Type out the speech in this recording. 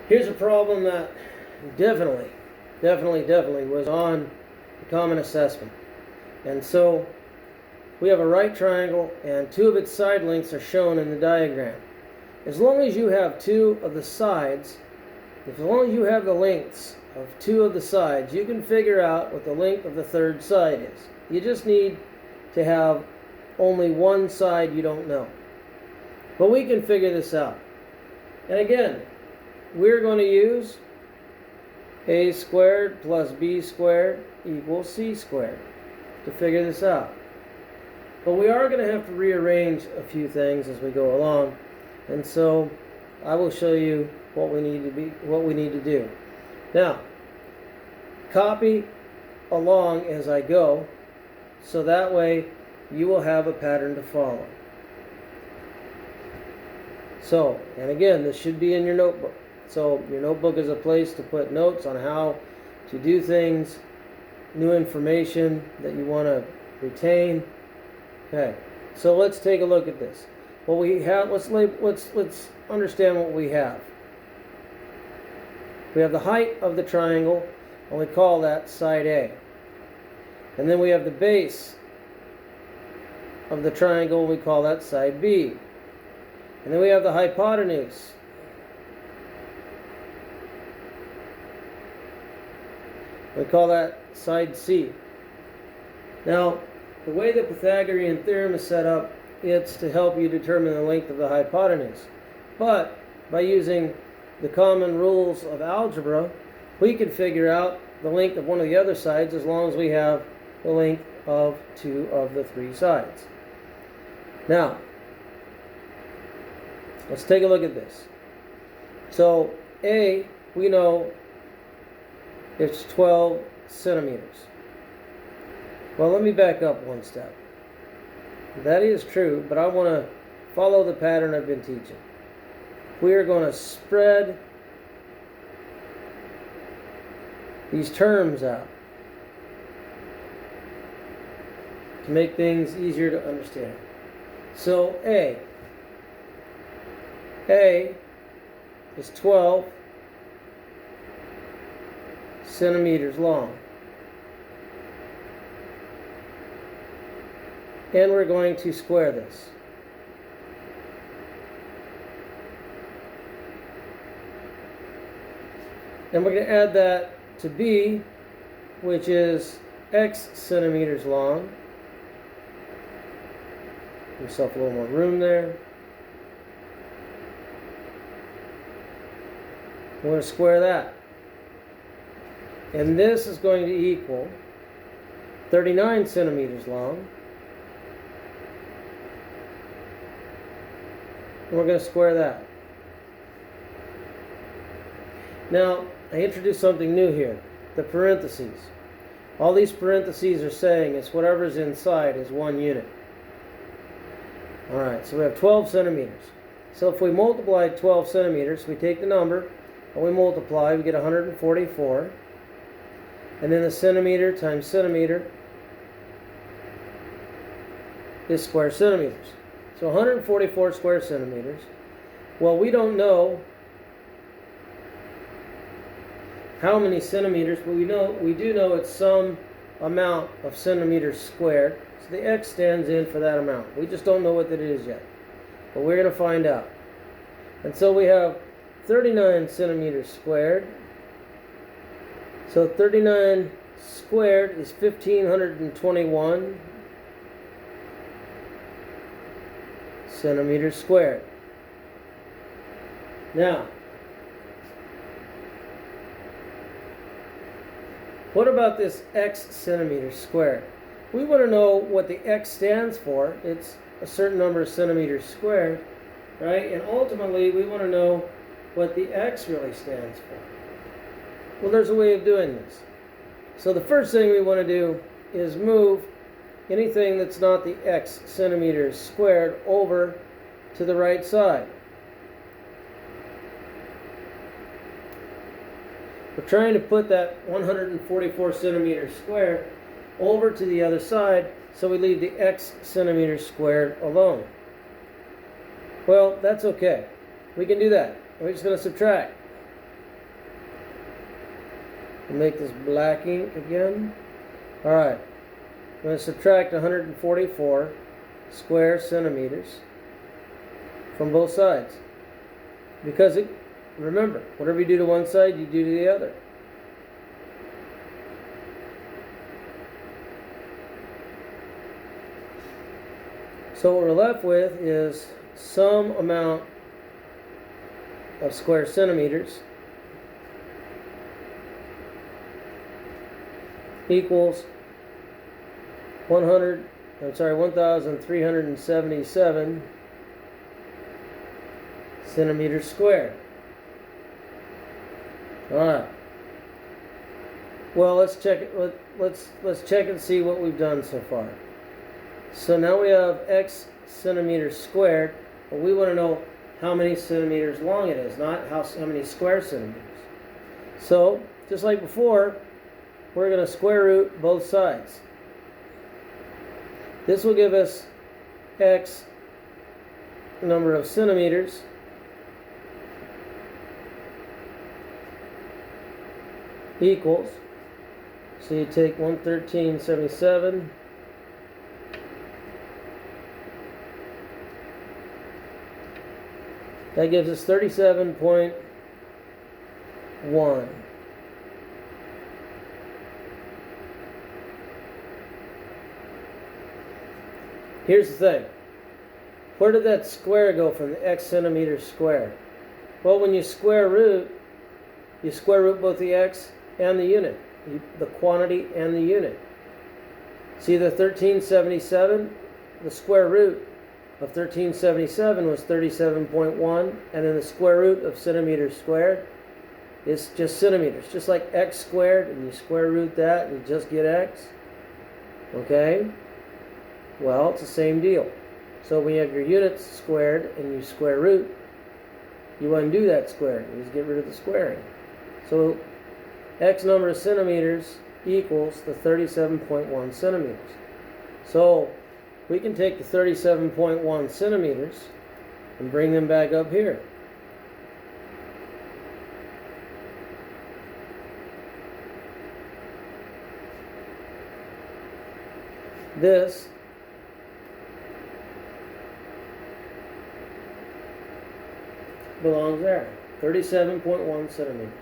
Here's a problem that definitely was on the Common Assessment. And so we have a right triangle and two of its side lengths are shown in the diagram. As long as you have two of the sides, as long as you have the lengths of two of the sides, you can figure out what the length of the third side is. You just need to have only one side you don't know. But we can figure this out. And again, we're going to use a squared plus b squared equals c squared to figure this out. But we are going to have to rearrange a few things as we go along, and so I will show you what we need to do. Now, copy along as I go, so that way you will have a pattern to follow. So, and again, this should be in your notebook. So your notebook is a place to put notes on how to do things, new information that you want to retain. Okay, so let's take a look at this. What we have, let's understand what we have. We have the height of the triangle, and we call that side A. And then we have the base of the triangle, and we call that side B. And then we have the hypotenuse. We call that side C. Now, the way the Pythagorean theorem is set up, it's to help you determine the length of the hypotenuse. But by using the common rules of algebra, we can figure out the length of one of the other sides as long as we have the length of two of the three sides. Now, let's take a look at this. So A, we know it's 12 centimeters. Well, let me back up one step. That is true, but I want to follow the pattern I've been teaching. We are going to spread these terms out to make things easier to understand. So A is 12 centimeters long. And we're going to square this. And we're going to add that to B, which is X centimeters long. Give yourself a little more room there. We're going to square that. And this is going to equal 39 centimeters long. And we're going to square that. Now, I introduced something new here, the parentheses. All these parentheses are saying is whatever's inside is 1 unit. Alright, so we have 12 centimeters. So if we multiply 12 centimeters, we take the number and we multiply, we get 144. And then the centimeter times centimeter is square centimeters. So 144 square centimeters. Well, we don't know how many centimeters, but we do know it's some amount of centimeters squared. So the X stands in for that amount. We just don't know what that is yet. But we're going to find out. And so we have 39 centimeters squared. So 39 squared is 1,521 centimeters squared. Now, what about this X centimeters squared? We want to know what the X stands for. It's a certain number of centimeters squared, right? And ultimately, we want to know what the X really stands for. Well, there's a way of doing this. So the first thing we want to do is move anything that's not the X centimeters squared over to the right side. We're trying to put that 144 centimeters squared over to the other side, so we leave the X centimeters squared alone. Well, that's okay. We can do that. We're just going to subtract. We'll make this black ink again. Alright, I'm going to subtract 144 square centimeters from both sides. Because remember, whatever you do to one side, you do to the other. So what we're left with is some amount of square centimeters equals 1,377 centimeters squared. All right. Well, let's check it. Let's check and see what we've done so far. So now we have x centimeters squared, but we want to know how many centimeters long it is, not how many square centimeters. So just like before, we're going to square root both sides. This will give us x number of centimeters equals, so you take 113.77 that gives us 37.1. Here's the thing. Where did that square go from the x centimeters squared? Well, when you square root both the x and the unit, the quantity and the unit. See the 1377, the square root of 1377 was 37.1, and then the square root of centimeters squared is just centimeters, just like x squared, and you square root that and you just get x. Okay? Well, it's the same deal. So when you have your units squared and you square root, you undo that squaring. You just get rid of the squaring. So x number of centimeters equals the 37.1 centimeters. So we can take the 37.1 centimeters and bring them back up here. This belongs there, 37.1 centimeters.